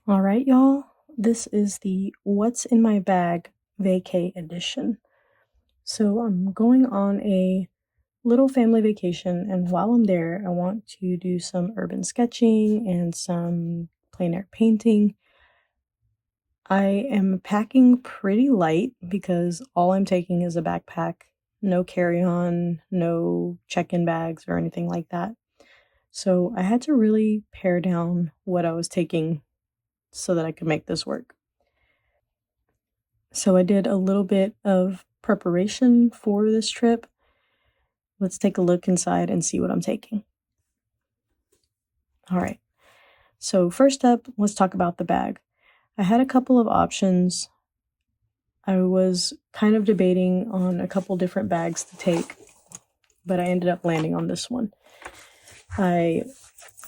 All right, y'all. This is the What's in My Bag Vacay edition. So I'm going on a little family vacation, and while I'm there, I want to do some urban sketching and some plein air painting. I am packing pretty light because all I'm taking is a backpack, no carry-on, no check-in bags or anything like that. So I had to really pare down what I was taking so that I could make this work. So I did a little bit of preparation for this trip. Let's take a look inside and see what I'm taking. All right. So first up, let's talk about the bag. I had a couple of options. I was kind of debating on a couple different bags to take, but I ended up landing on this one. I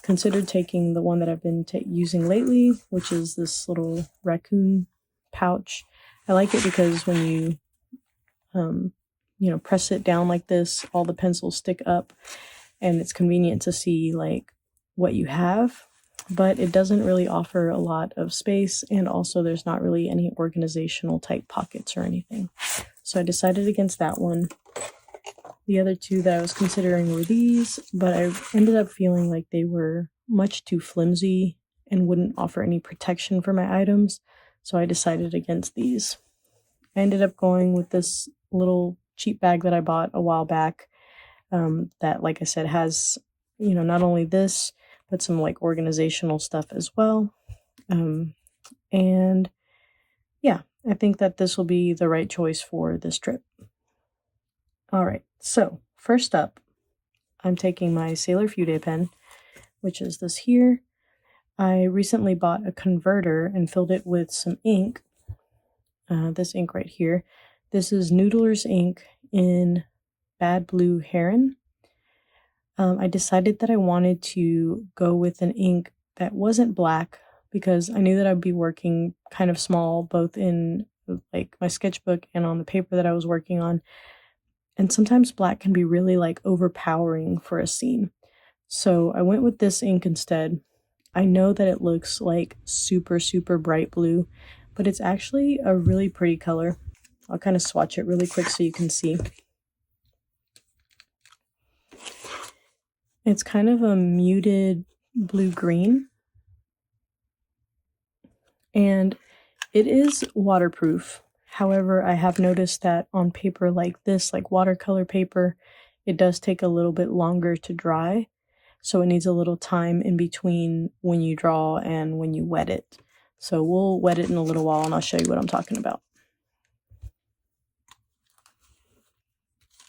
considered taking the one that I've been using lately, which is this little raccoon pouch. I like it because when you press it down like this, all the pencils stick up, and it's convenient to see like what you have, but it doesn't really offer a lot of space, and also there's not really any organizational type pockets or anything. So I decided against that one. The other two that I was considering were these, but I ended up feeling like they were much too flimsy and wouldn't offer any protection for my items, so I decided against these. I ended up going with this little cheap bag that I bought a while back that, like I said, has, not only this, but some like organizational stuff as well. And yeah, I think that this will be the right choice for this trip. All right, so first up, I'm taking my Sailor Fude pen, which is this here. I recently bought a converter and filled it with some ink. This ink right here. This is Noodler's ink in Bad Blue Heron. I decided that I wanted to go with an ink that wasn't black because I knew that I'd be working kind of small, both in like my sketchbook and on the paper that I was working on. And sometimes black can be really like overpowering for a scene. So I went with this ink instead. I know that it looks like super, super bright blue, but it's actually a really pretty color. I'll kind of swatch it really quick so you can see. It's kind of a muted blue-green, and it is waterproof. However, I have noticed that on paper like this, like watercolor paper, it does take a little bit longer to dry, so it needs a little time in between when you draw and when you wet it. So we'll wet it in a little while and I'll show you what I'm talking about.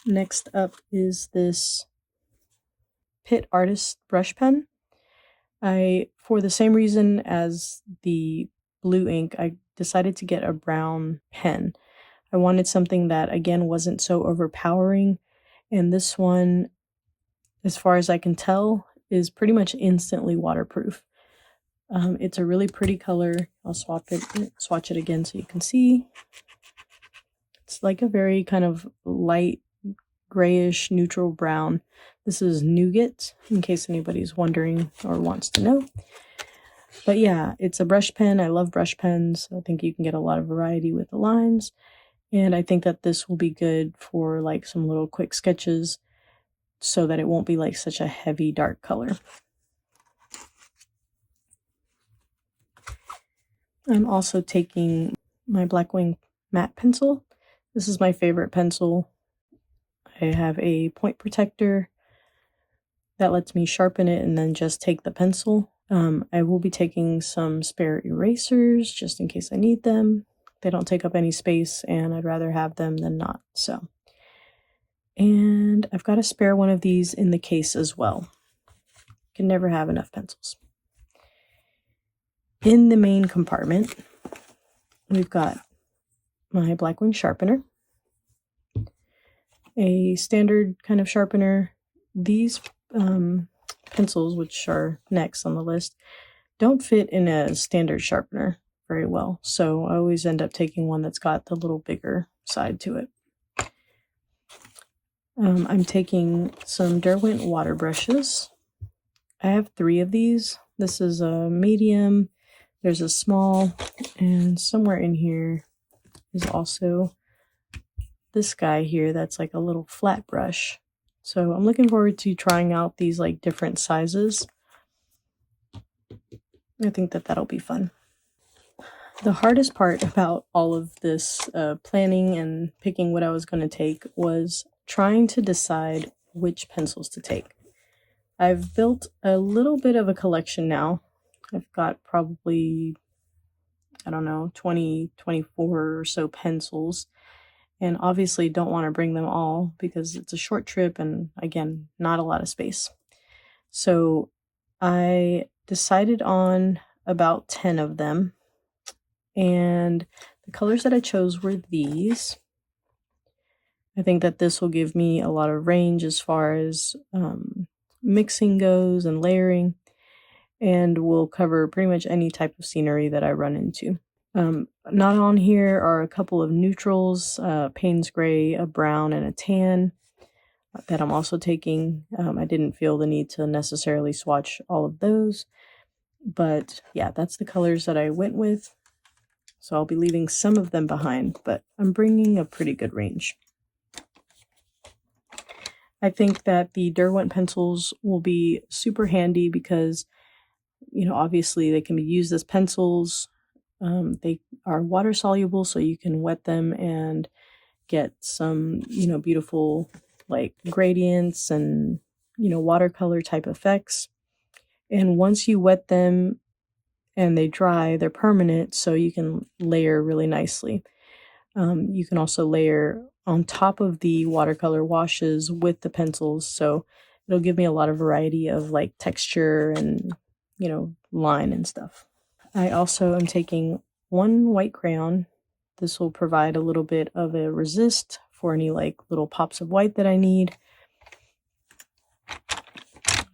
Next up is this Pitt Artist brush pen. For the same reason as the blue ink, I decided to get a brown pen. I wanted something that, again, wasn't so overpowering, and this one, as far as I can tell, is pretty much instantly waterproof. It's a really pretty color. I'll swatch it again so you can see. It's like a very kind of light grayish neutral brown. This is Nougat, in case anybody's wondering or wants to know. But yeah, it's a brush pen. I love brush pens. I think you can get a lot of variety with the lines. And I think that this will be good for like some little quick sketches so that it won't be like such a heavy dark color. I'm also taking my Blackwing matte pencil. This is my favorite pencil. I have a point protector that lets me sharpen it and then just take the pencil. I will be taking some spare erasers just in case I need them. They don't take up any space and I'd rather have them than not. And I've got a spare one of these in the case as well. Can never have enough pencils. In the main compartment, we've got my Blackwing sharpener, a standard kind of sharpener. These pencils, which are next on the list, don't fit in a standard sharpener very well, so I always end up taking one that's got the little bigger side to it. I'm taking some Derwent water brushes. I have 3 of these. This is a medium, There's a small, and somewhere in here is also this guy here that's like a little flat brush. So I'm looking forward to trying out these like different sizes. I think that that'll be fun. The hardest part about all of this planning and picking what I was going to take was trying to decide which pencils to take. I've built a little bit of a collection now. I've got probably, I don't know, 20, 24 or so pencils. And obviously don't want to bring them all because it's a short trip and, again, not a lot of space. So I decided on about 10 of them. And the colors that I chose were these. I think that this will give me a lot of range as far as mixing goes and layering, and will cover pretty much any type of scenery that I run into. Not on here are a couple of neutrals, Payne's Gray, a brown, and a tan that I'm also taking. I didn't feel the need to necessarily swatch all of those, but yeah, that's the colors that I went with. So I'll be leaving some of them behind, but I'm bringing a pretty good range. I think that the Derwent pencils will be super handy because, obviously they can be used as pencils. They are water soluble, so you can wet them and get some, beautiful like gradients and, watercolor type effects. And once you wet them and they dry, they're permanent, so you can layer really nicely. You can also layer on top of the watercolor washes with the pencils, so it'll give me a lot of variety of like texture and, line and stuff. I also am taking one white crayon. This will provide a little bit of a resist for any like little pops of white that I need.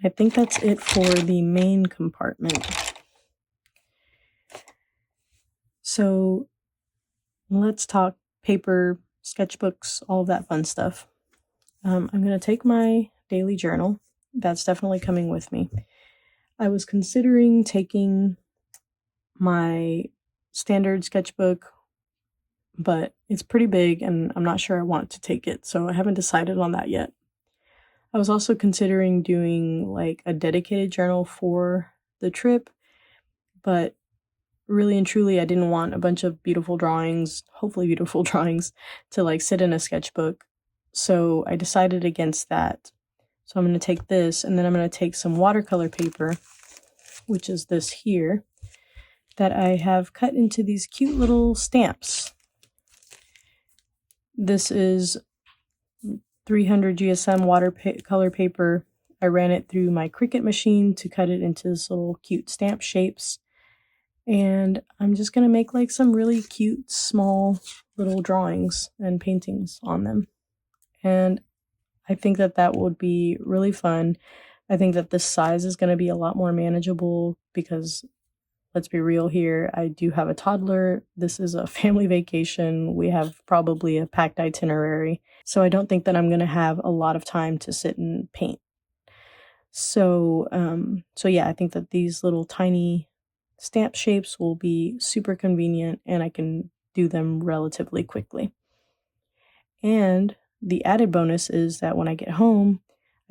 I think that's it for the main compartment. So let's talk paper, sketchbooks, all of that fun stuff. I'm going to take my daily journal. That's definitely coming with me. I was considering taking my standard sketchbook, but it's pretty big and I'm not sure I want to take it, so I haven't decided on that yet. I was also considering doing like a dedicated journal for the trip, but really and truly I didn't want a bunch of beautiful drawings, hopefully beautiful drawings, to like sit in a sketchbook. So I decided against that. So I'm going to take this, and then I'm going to take some watercolor paper, which is this here, that I have cut into these cute little stamps. This is 300 GSM watercolor paper. I ran it through my Cricut machine to cut it into this little cute stamp shapes. And I'm just going to make like some really cute, small little drawings and paintings on them. And I think that that would be really fun. I think that this size is going to be a lot more manageable because, let's be real here, I do have a toddler. This is a family vacation. We have probably a packed itinerary. So I don't think that I'm going to have a lot of time to sit and paint. So yeah, I think that these little tiny stamp shapes will be super convenient and I can do them relatively quickly. And the added bonus is that when I get home,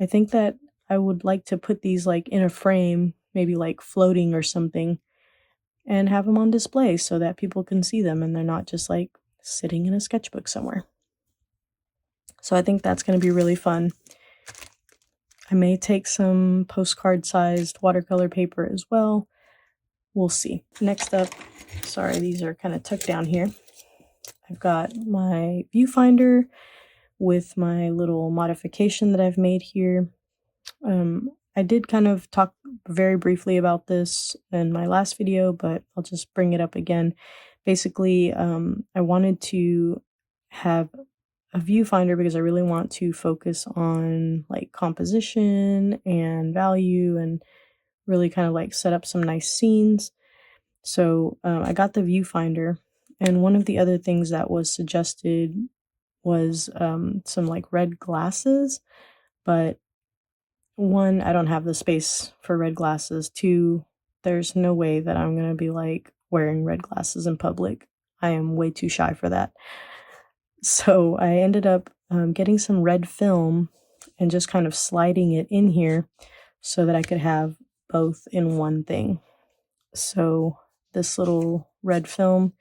I think that I would like to put these like in a frame, maybe like floating or something, and have them on display so that people can see them and they're not just like sitting in a sketchbook somewhere. So I think that's going to be really fun. I may take some postcard-sized watercolor paper as well. We'll see. Next up, sorry, these are kind of tucked down here. I've got my Viewfinder with my little modification that I've made here. I did kind of talk very briefly about this in my last video, but I'll just bring it up again. Basically, I wanted to have a viewfinder because I really want to focus on like composition and value and really kind of like set up some nice scenes. So I got the viewfinder, and one of the other things that was suggested was some like red glasses, but one, I don't have the space for red glasses. Two, there's no way that I'm going to be like wearing red glasses in public. I am way too shy for that. So I ended up getting some red film and just kind of sliding it in here so that I could have both in one thing. So this little red film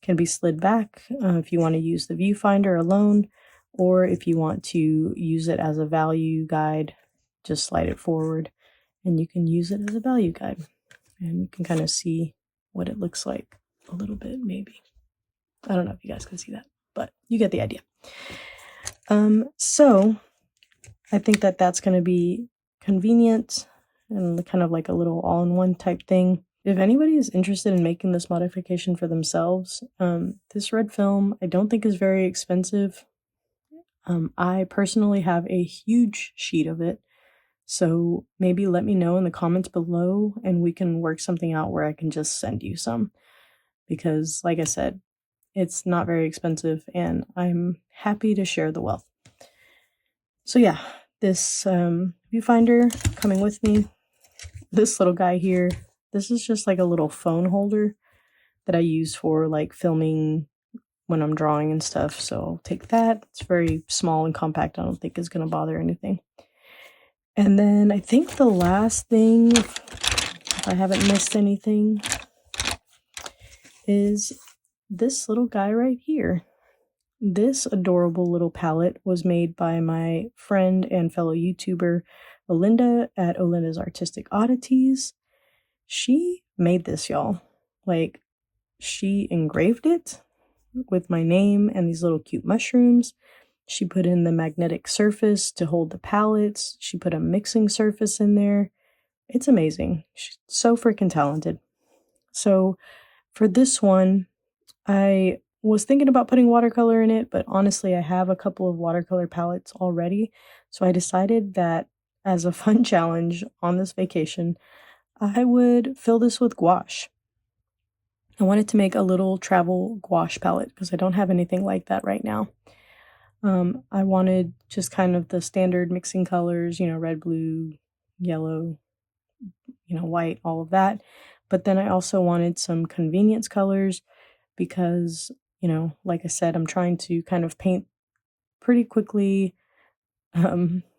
can be slid back if you want to use the viewfinder alone, or if you want to use it as a value guide, just slide it forward and you can use it as a value guide. And you can kind of see what it looks like a little bit, maybe. I don't know if you guys can see that, but you get the idea. So I think that that's going to be convenient and kind of like a little all-in-one type thing. If anybody is interested in making this modification for themselves, this red film I don't think is very expensive. I personally have a huge sheet of it, so maybe let me know in the comments below and we can work something out where I can just send you some, because like I said, it's not very expensive and I'm happy to share the wealth. So yeah, this viewfinder coming with me, this little guy here, this is just like a little phone holder that I use for like filming when I'm drawing and stuff. So I'll take that. It's very small and compact. I don't think it's going to bother anything. And then I think the last thing, if I haven't missed anything, is this little guy right here. This adorable little palette was made by my friend and fellow YouTuber Olinda at Olinda's Artistic Oddities. She made this, y'all. Like, she engraved it with my name and these little cute mushrooms. She put in the magnetic surface to hold the palettes. She put a mixing surface in there. It's amazing. She's so freaking talented. So for this one, I was thinking about putting watercolor in it, but honestly, I have a couple of watercolor palettes already. So I decided that as a fun challenge on this vacation, I would fill this with gouache. I wanted to make a little travel gouache palette because I don't have anything like that right now. I wanted just kind of the standard mixing colors, red, blue, yellow, white, all of that. But then I also wanted some convenience colors because, like I said, I'm trying to kind of paint pretty quickly.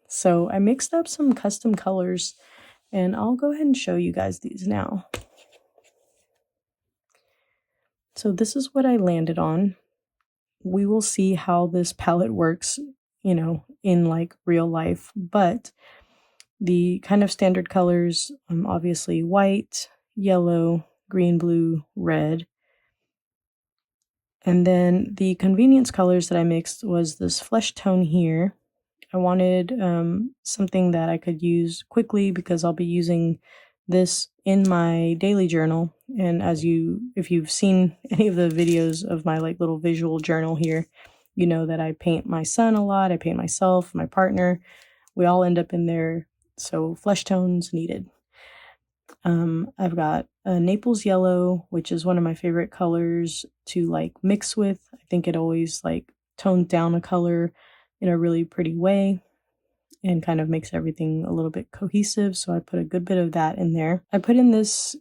So I mixed up some custom colors and I'll go ahead and show you guys these now. So this is what I landed on. We will see how this palette works, in like real life, but the kind of standard colors, obviously white, yellow, green, blue, red. And then the convenience colors that I mixed was this flesh tone here. I wanted something that I could use quickly because I'll be using this in my daily journal. And if you've seen any of the videos of my like little visual journal here, you know that I paint my son a lot. I paint myself, my partner. We all end up in there. So flesh tones needed. I've got a Naples yellow, which is one of my favorite colors to like mix with. I think it always like tones down a color in a really pretty way and kind of makes everything a little bit cohesive. So I put a good bit of that in there. I put in this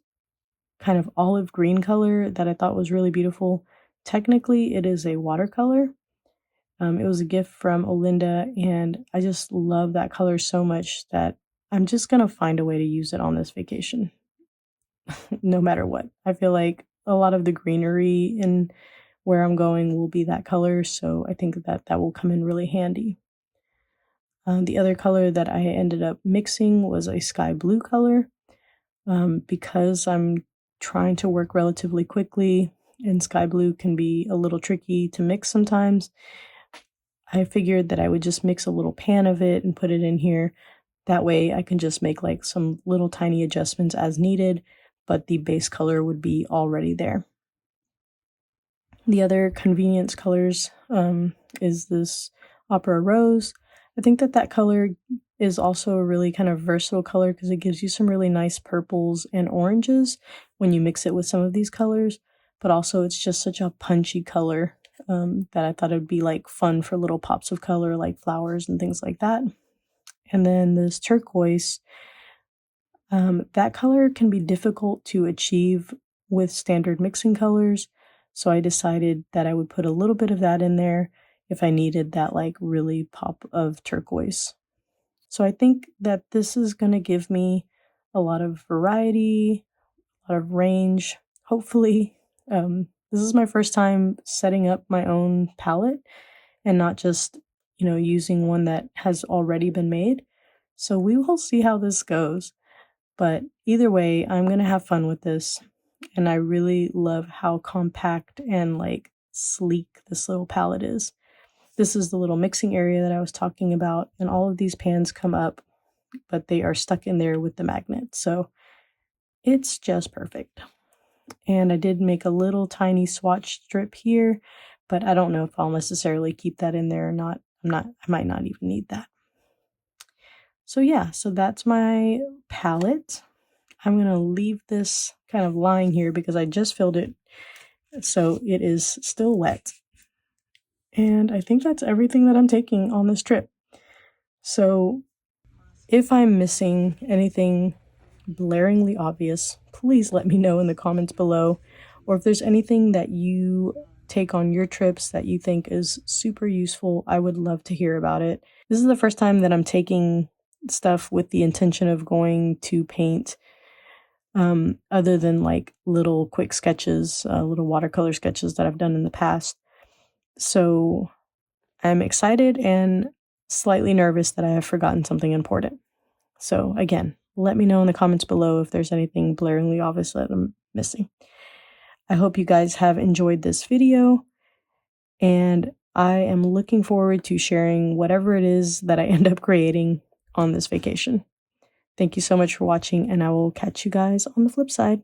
kind of olive green color that I thought was really beautiful. Technically, it is a watercolor. It was a gift from Olinda, and I just love that color so much that I'm just going to find a way to use it on this vacation, no matter what. I feel like a lot of the greenery in where I'm going will be that color, so I think that will come in really handy. The other color that I ended up mixing was a sky blue color. Because I'm trying to work relatively quickly and sky blue can be a little tricky to mix sometimes, I figured that I would just mix a little pan of it and put it in here. That way I can just make like some little tiny adjustments as needed, but the base color would be already there. The other convenience colors is this Opera Rose. I think that color is also a really kind of versatile color because it gives you some really nice purples and oranges when you mix it with some of these colors, but also it's just such a punchy color that I thought it would be like fun for little pops of color like flowers and things like that. And then this turquoise, That color can be difficult to achieve with standard mixing colors, so I decided that I would put a little bit of that in there if I needed that like really pop of turquoise. So I think that this is going to give me a lot of variety, a lot of range, hopefully. This is my first time setting up my own palette and not just, using one that has already been made. So we will see how this goes. But either way, I'm going to have fun with this. And I really love how compact and like sleek this little palette is. This is the little mixing area that I was talking about, and all of these pans come up, but they are stuck in there with the magnet. So it's just perfect. And I did make a little tiny swatch strip here, but I don't know if I'll necessarily keep that in there or not. I might not even need that. So yeah, so that's my palette. I'm going to leave this kind of lying here because I just filled it, so it is still wet. And I think that's everything that I'm taking on this trip. So if I'm missing anything blaringly obvious, please let me know in the comments below. Or if there's anything that you take on your trips that you think is super useful, I would love to hear about it. This is the first time that I'm taking stuff with the intention of going to paint, other than like little quick sketches, little watercolor sketches that I've done in the past. So I'm excited and slightly nervous that I have forgotten something important. So again, let me know in the comments below if there's anything blaringly obvious that I'm missing. I hope you guys have enjoyed this video, and I am looking forward to sharing whatever it is that I end up creating on this vacation. Thank you so much for watching, and I will catch you guys on the flip side.